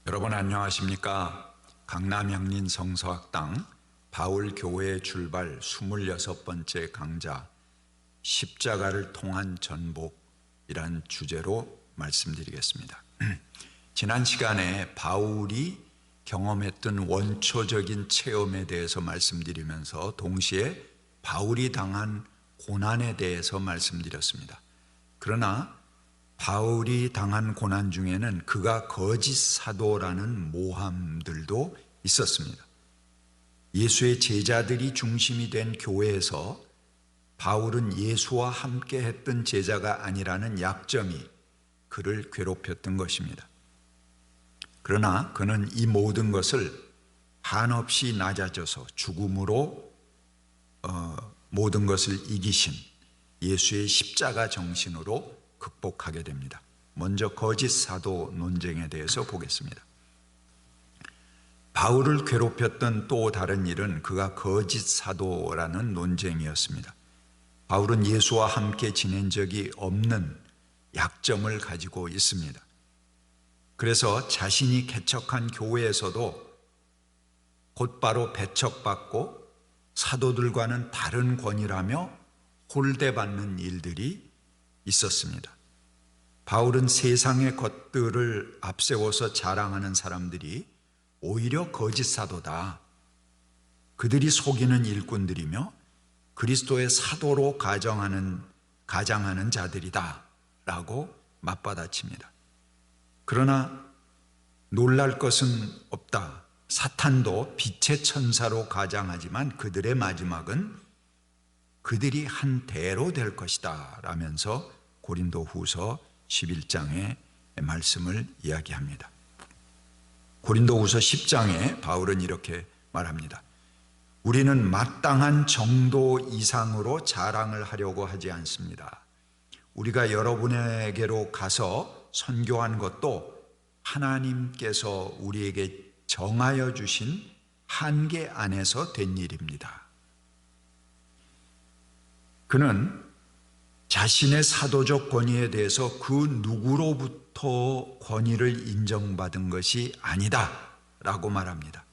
여러분 안녕하십니까? 강남 향린 성서학당 바울교회 출발 26번째 강좌 십자가를 통한 전복이란 주제로 말씀드리겠습니다. 지난 시간에 바울이 경험했던 원초적인 체험에 대해서 말씀드리면서 동시에 바울이 당한 고난에 대해서 말씀드렸습니다. 그러나 바울이 당한 고난 중에는 그가 거짓 사도라는 모함들도 있었습니다. 예수의 제자들이 중심이 된 교회에서 바울은 예수와 함께 했던 제자가 아니라는 약점이 그를 괴롭혔던 것입니다. 그러나 그는 이 모든 것을 한없이 낮아져서 죽음으로 모든 것을 이기신 예수의 십자가 정신으로 극복하게 됩니다. 먼저 거짓 사도 논쟁에 대해서 보겠습니다. 바울을 괴롭혔던 또 다른 일은 그가 거짓 사도라는 논쟁이었습니다. 바울은 예수와 함께 지낸 적이 없는 약점을 가지고 있습니다. 그래서 자신이 개척한 교회에서도 곧바로 배척받고 사도들과는 다른 권위라며 홀대받는 일들이 있었습니다. 바울은 세상의 것들을 앞세워서 자랑하는 사람들이 오히려 거짓 사도다, 그들이 속이는 일꾼들이며 그리스도의 사도로 가장하는 자들이다 라고 맞받아칩니다. 그러나 놀랄 것은 없다. 사탄도 빛의 천사로 가장하지만 그들의 마지막은 그들이 한 대로 될 것이다 라면서 고린도후서 11장의 말씀을 이야기합니다. 고린도후서 10장에 바울은 이렇게 말합니다. 우리는 마땅한 정도 이상으로 자랑을 하려고 하지 않습니다. 우리가 여러분에게로 가서 선교한 것도 하나님께서 우리에게 정하여 주신 한계 안에서 된 일입니다. 그는 자신의 사도적 권위에 대해서 그 누구로부터 권위를 인정받은 것이 아니다 라고 말합니다.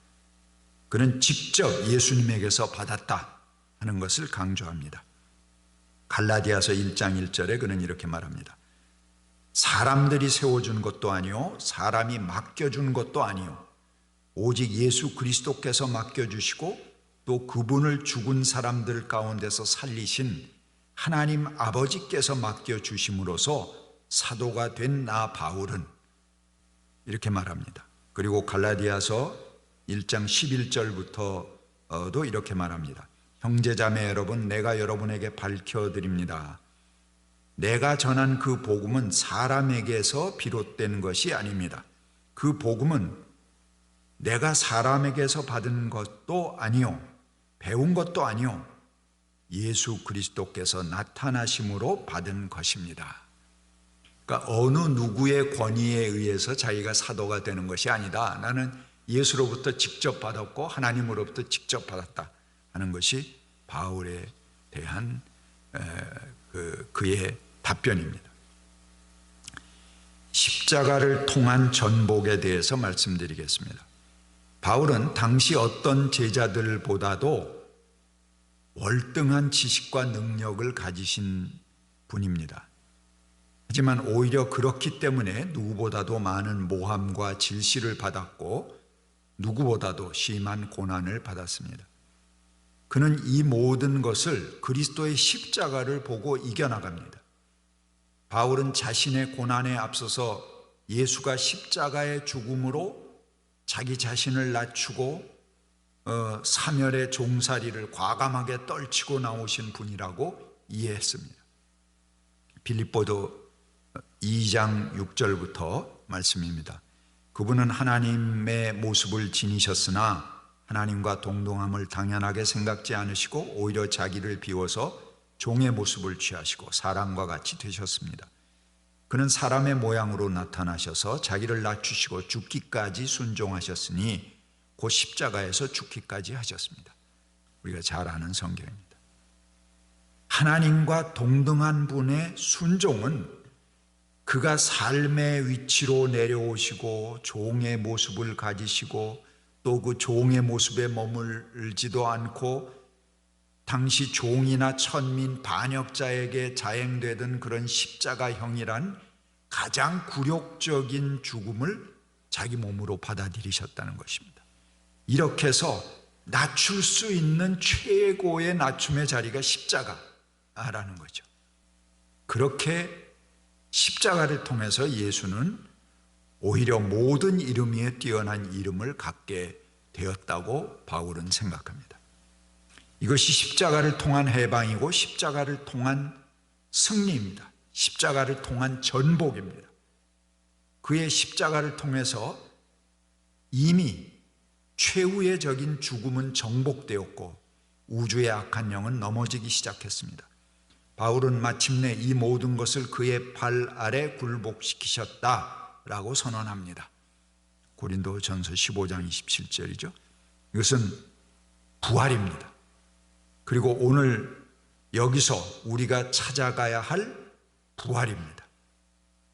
그는 직접 예수님에게서 받았다 하는 것을 강조합니다. 갈라디아서 1장 1절에 그는 이렇게 말합니다. 사람들이 세워준 것도 아니요 사람이 맡겨준 것도 아니요 오직 예수 그리스도께서 맡겨주시고 또 그분을 죽은 사람들 가운데서 살리신 하나님 아버지께서 맡겨주심으로써 사도가 된 나 바울은 이렇게 말합니다. 그리고 갈라디아서 1장 11절부터도 이렇게 말합니다. 형제자매 여러분, 내가 여러분에게 밝혀드립니다. 내가 전한 그 복음은 사람에게서 비롯된 것이 아닙니다. 그 복음은 내가 사람에게서 받은 것도 아니요 배운 것도 아니요 예수 그리스도께서 나타나심으로 받은 것입니다. 그러니까 어느 누구의 권위에 의해서 자기가 사도가 되는 것이 아니다. 나는 예수로부터 직접 받았고 하나님으로부터 직접 받았다 하는 것이 바울에 대한 그의 답변입니다. 십자가를 통한 전복에 대해서 말씀드리겠습니다. 바울은 당시 어떤 제자들보다도 월등한 지식과 능력을 가지신 분입니다. 하지만 오히려 그렇기 때문에 누구보다도 많은 모함과 질시를 받았고 누구보다도 심한 고난을 받았습니다. 그는 이 모든 것을 그리스도의 십자가를 보고 이겨나갑니다. 바울은 자신의 고난에 앞서서 예수가 십자가의 죽음으로 자기 자신을 낮추고 사멸의 종살이를 과감하게 떨치고 나오신 분이라고 이해했습니다. 빌립보도 2장 6절부터 말씀입니다. 그분은 하나님의 모습을 지니셨으나 하나님과 동등함을 당연하게 생각지 않으시고 오히려 자기를 비워서 종의 모습을 취하시고 사람과 같이 되셨습니다. 그는 사람의 모양으로 나타나셔서 자기를 낮추시고 죽기까지 순종하셨으니 곧 십자가에서 죽기까지 하셨습니다. 우리가 잘 아는 성경입니다. 하나님과 동등한 분의 순종은 그가 삶의 위치로 내려오시고 종의 모습을 가지시고 또 그 종의 모습에 머물지도 않고 당시 종이나 천민, 반역자에게 자행되던 그런 십자가형이란 가장 굴욕적인 죽음을 자기 몸으로 받아들이셨다는 것입니다. 이렇게 해서 낮출 수 있는 최고의 낮춤의 자리가 십자가라는 거죠. 그렇게 십자가를 통해서 예수는 오히려 모든 이름 위에 뛰어난 이름을 갖게 되었다고 바울은 생각합니다. 이것이 십자가를 통한 해방이고 십자가를 통한 승리입니다. 십자가를 통한 전복입니다. 그의 십자가를 통해서 이미 최후의 적인 죽음은 정복되었고 우주의 악한 영은 넘어지기 시작했습니다. 바울은 마침내 이 모든 것을 그의 발 아래 굴복시키셨다라고 선언합니다. 고린도전서 15장 27절이죠. 이것은 부활입니다. 그리고 오늘 여기서 우리가 찾아가야 할 부활입니다.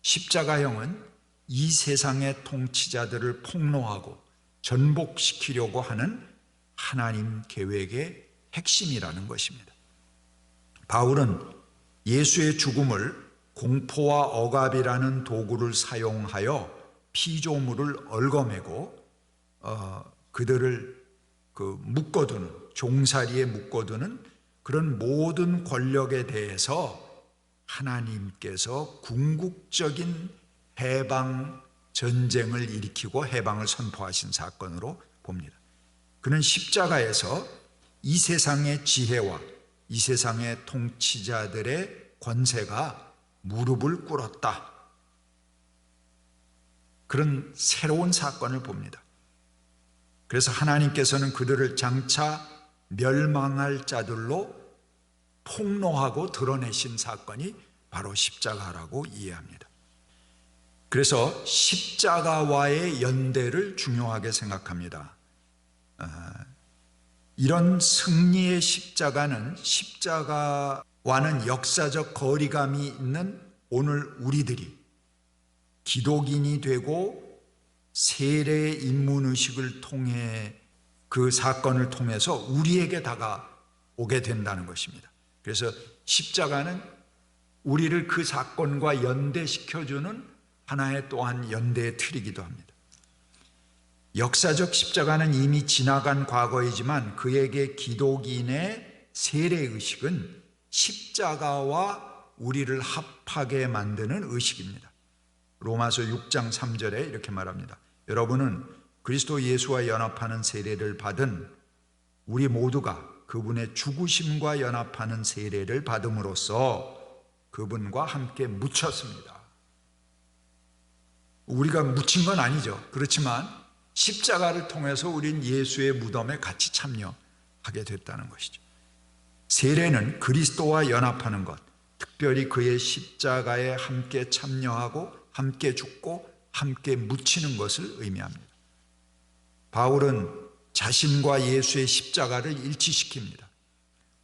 십자가형은 이 세상의 통치자들을 폭로하고 전복시키려고 하는 하나님 계획의 핵심이라는 것입니다. 바울은 예수의 죽음을 공포와 억압이라는 도구를 사용하여 피조물을 얽어매고 그들을 묶어두는, 종살이에 묶어두는 그런 모든 권력에 대해서 하나님께서 궁극적인 해방 전쟁을 일으키고 해방을 선포하신 사건으로 봅니다. 그는 십자가에서 이 세상의 지혜와 이 세상의 통치자들의 권세가 무릎을 꿇었다. 그런 새로운 사건을 봅니다. 그래서 하나님께서는 그들을 장차 멸망할 자들로 폭로하고 드러내신 사건이 바로 십자가라고 이해합니다. 그래서 십자가와의 연대를 중요하게 생각합니다. 이런 승리의 십자가는 십자가와는 역사적 거리감이 있는 오늘 우리들이 기독인이 되고 세례 입문의식을 통해 그 사건을 통해서 우리에게 다가오게 된다는 것입니다. 그래서 십자가는 우리를 그 사건과 연대시켜주는 하나의 또한 연대의 틀이기도 합니다. 역사적 십자가는 이미 지나간 과거이지만 그에게 기독인의 세례의식은 십자가와 우리를 합하게 만드는 의식입니다. 로마서 6장 3절에 이렇게 말합니다. 여러분은 그리스도 예수와 연합하는 세례를 받은 우리 모두가 그분의 죽으심과 연합하는 세례를 받음으로써 그분과 함께 묻혔습니다. 우리가 묻힌 건 아니죠. 그렇지만 십자가를 통해서 우린 예수의 무덤에 같이 참여하게 됐다는 것이죠. 세례는 그리스도와 연합하는 것, 특별히 그의 십자가에 함께 참여하고 함께 죽고 함께 묻히는 것을 의미합니다. 바울은 자신과 예수의 십자가를 일치시킵니다.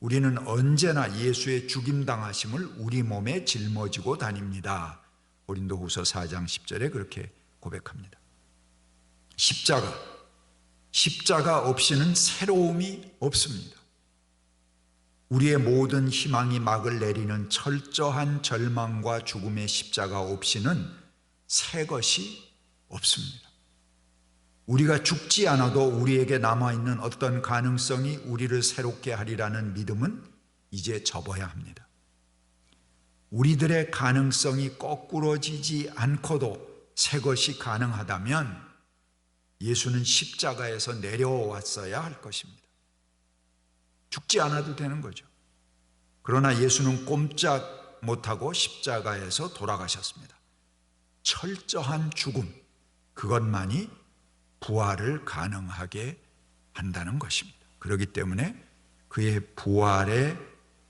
우리는 언제나 예수의 죽임당하심을 우리 몸에 짊어지고 다닙니다. 고린도후서 4장 10절에 그렇게 고백합니다. 십자가 없이는 새로움이 없습니다. 우리의 모든 희망이 막을 내리는 철저한 절망과 죽음의 십자가 없이는 새 것이 없습니다. 우리가 죽지 않아도 우리에게 남아있는 어떤 가능성이 우리를 새롭게 하리라는 믿음은 이제 접어야 합니다. 우리들의 가능성이 거꾸러지지 않고도 새 것이 가능하다면 예수는 십자가에서 내려왔어야 할 것입니다. 죽지 않아도 되는 거죠. 그러나 예수는 꼼짝 못하고 십자가에서 돌아가셨습니다. 철저한 죽음, 그것만이 부활을 가능하게 한다는 것입니다. 그렇기 때문에 그의 부활에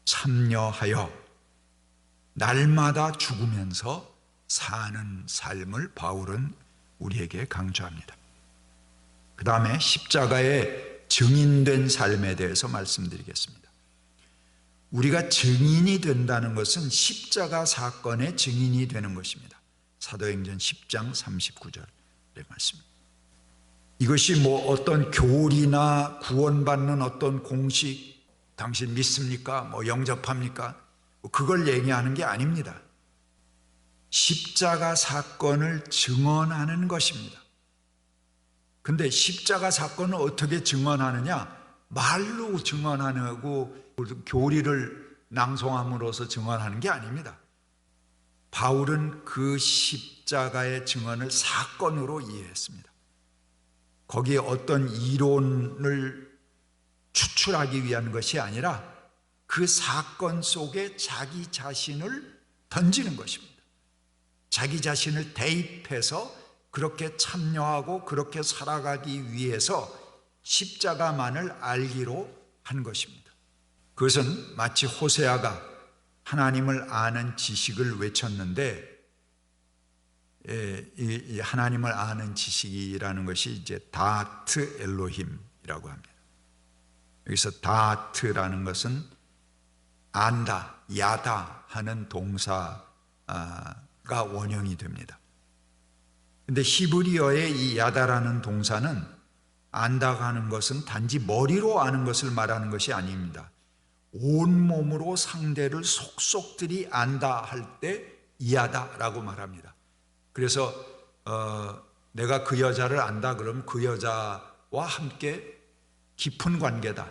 참여하여 날마다 죽으면서 사는 삶을 바울은 우리에게 강조합니다. 그 다음에 십자가의 증인된 삶에 대해서 말씀드리겠습니다. 우리가 증인이 된다는 것은 십자가 사건의 증인이 되는 것입니다. 사도행전 10장 39절의 말씀입니다. 이것이 뭐 어떤 교리나 구원받는 어떤 공식, 당신 믿습니까? 뭐 영접합니까? 그걸 얘기하는 게 아닙니다. 십자가 사건을 증언하는 것입니다. 근데 십자가 사건을 어떻게 증언하느냐? 말로 증언하고 교리를 낭송함으로써 증언하는 게 아닙니다. 바울은 그 십자가의 증언을 사건으로 이해했습니다. 거기에 어떤 이론을 추출하기 위한 것이 아니라 그 사건 속에 자기 자신을 던지는 것입니다. 자기 자신을 대입해서 그렇게 참여하고 그렇게 살아가기 위해서 십자가만을 알기로 한 것입니다. 그것은 마치 호세아가 하나님을 아는 지식을 외쳤는데, 이 하나님을 아는 지식이라는 것이 이제 다트 엘로힘이라고 합니다. 여기서 다트라는 것은 안다, 야다 하는 동사가 원형이 됩니다. 근데 히브리어의 이 야다라는 동사는 안다고 하는 것은 단지 머리로 아는 것을 말하는 것이 아닙니다. 온몸으로 상대를 속속들이 안다 할 때 이하다라고 말합니다. 그래서 내가 그 여자를 안다 그러면 그 여자와 함께 깊은 관계다,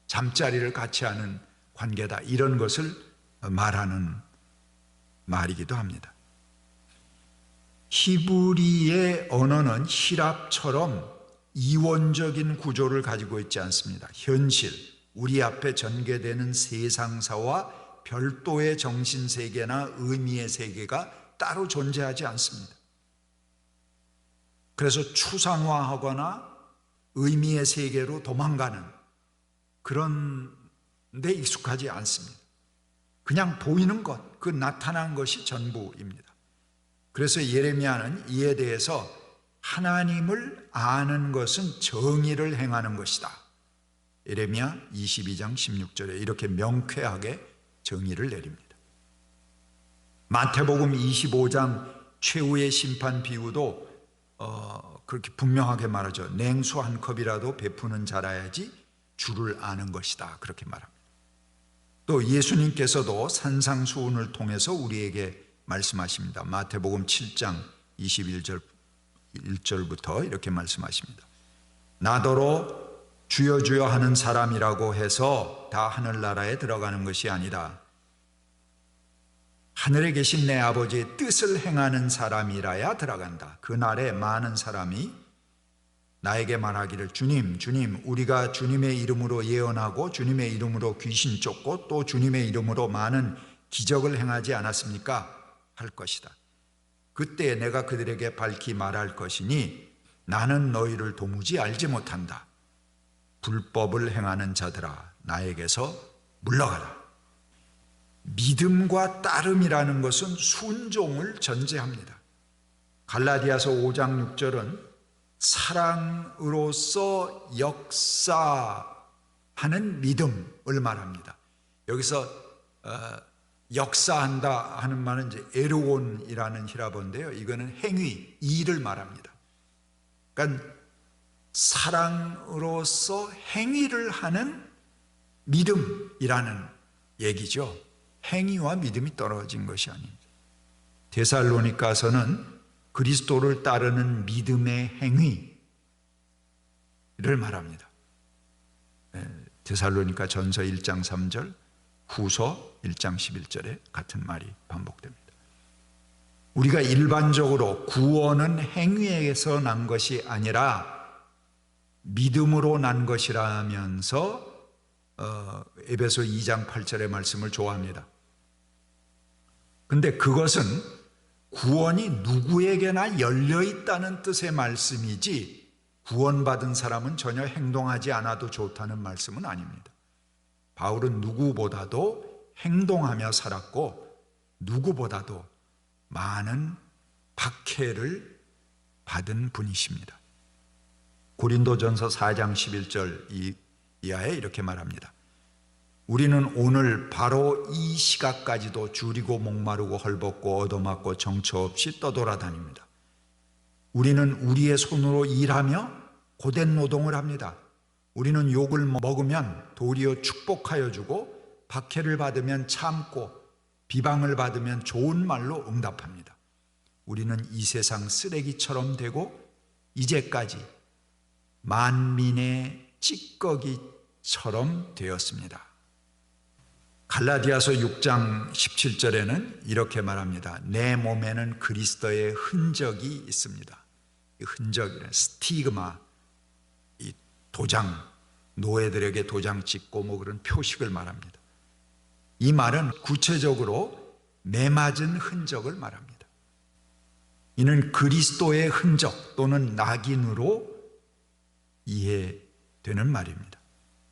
잠자리를 같이 하는 관계다, 이런 것을 말하는 말이기도 합니다. 히브리의 언어는 히랍처럼 이원적인 구조를 가지고 있지 않습니다. 현실, 우리 앞에 전개되는 세상사와 별도의 정신세계나 의미의 세계가 따로 존재하지 않습니다. 그래서 추상화하거나 의미의 세계로 도망가는 그런 데 익숙하지 않습니다. 그냥 보이는 것, 그 나타난 것이 전부입니다. 그래서 예레미야는 이에 대해서 하나님을 아는 것은 정의를 행하는 것이다, 예레미야 22장 16절에 이렇게 명쾌하게 정의를 내립니다. 마태복음 25장 최후의 심판 비유도 그렇게 분명하게 말하죠. 냉수 한 컵이라도 베푸는 자라야지 주를 아는 것이다, 그렇게 말합니다. 또 예수님께서도 산상수훈을 통해서 우리에게 말씀하십니다. 마태복음 7장 21절부터 이렇게 말씀하십니다. 나더러 주여 주여 하는 사람이라고 해서 다 하늘나라에 들어가는 것이 아니라 하늘에 계신 내 아버지의 뜻을 행하는 사람이라야 들어간다. 그날에 많은 사람이 나에게 말하기를 주님 주님 우리가 주님의 이름으로 예언하고 주님의 이름으로 귀신 쫓고 또 주님의 이름으로 많은 기적을 행하지 않았습니까? 할 것이다. 그때 내가 그들에게 밝히 말할 것이니 나는 너희를 도무지 알지 못한다. 불법을 행하는 자들아 나에게서 물러가라. 믿음과 따름이라는 것은 순종을 전제합니다. 갈라디아서 5장 6절은 사랑으로서 역사하는 믿음을 말합니다. 여기서 역사한다 하는 말은 이제 에르온이라는 히라본데요, 이거는 행위, 일을 말합니다. 그러니까 사랑으로서 행위를 하는 믿음이라는 얘기죠. 행위와 믿음이 떨어진 것이 아닙니다. 데살로니가서는 그리스도를 따르는 믿음의 행위를 말합니다. 데살로니가 전서 1장 3절, 후서 1장 11절에 같은 말이 반복됩니다. 우리가 일반적으로 구원은 행위에서 난 것이 아니라 믿음으로 난 것이라면서 에베소 2장 8절의 말씀을 좋아합니다. 근데 그것은 구원이 누구에게나 열려있다는 뜻의 말씀이지 구원받은 사람은 전혀 행동하지 않아도 좋다는 말씀은 아닙니다. 바울은 누구보다도 행동하며 살았고 누구보다도 많은 박해를 받은 분이십니다. 고린도전서 4장 11절 이하에 이렇게 말합니다. 우리는 오늘 바로 이 시각까지도 줄이고 목마르고 헐벗고 얻어맞고 정처 없이 떠돌아다닙니다. 우리는 우리의 손으로 일하며 고된 노동을 합니다. 우리는 욕을 먹으면 도리어 축복하여 주고 박해를 받으면 참고 비방을 받으면 좋은 말로 응답합니다. 우리는 이 세상 쓰레기처럼 되고 이제까지 만민의 찌꺼기처럼 되었습니다. 갈라디아서 6장 17절에는 이렇게 말합니다. 내 몸에는 그리스도의 흔적이 있습니다. 이 흔적이란 스티그마, 이 도장, 노예들에게 도장 찍고 뭐 그런 표식을 말합니다. 이 말은 구체적으로 매맞은 흔적을 말합니다. 이는 그리스도의 흔적 또는 낙인으로 이해되는 말입니다.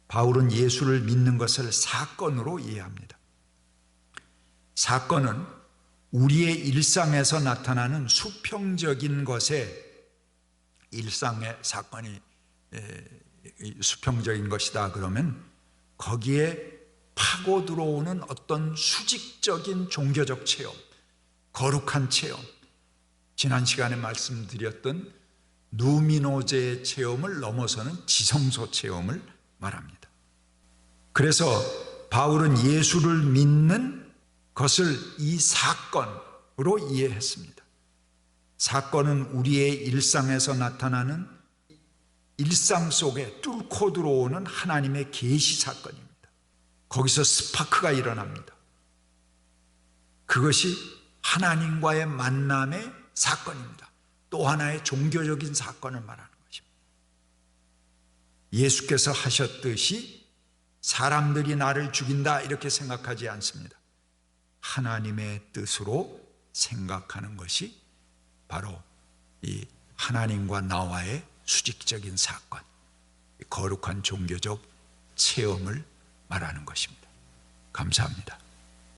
바울은 예수를 믿는 것을 사건으로 이해합니다. 사건은 우리의 일상에서 나타나는 수평적인 것에 일상의 사건이 수평적인 것이다 그러면 거기에 파고 들어오는 어떤 수직적인 종교적 체험, 거룩한 체험, 지난 시간에 말씀드렸던 누미노제의 체험을 넘어서는 지성소 체험을 말합니다. 그래서 바울은 예수를 믿는 것을 이 사건으로 이해했습니다. 사건은 우리의 일상에서 나타나는 일상 속에 뚫고 들어오는 하나님의 계시 사건입니다. 거기서 스파크가 일어납니다. 그것이 하나님과의 만남의 사건입니다. 또 하나의 종교적인 사건을 말하는 것입니다. 예수께서 하셨듯이 사람들이 나를 죽인다 이렇게 생각하지 않습니다. 하나님의 뜻으로 생각하는 것이 바로 이 하나님과 나와의 수직적인 사건, 거룩한 종교적 체험을 말하는 것입니다. 감사합니다.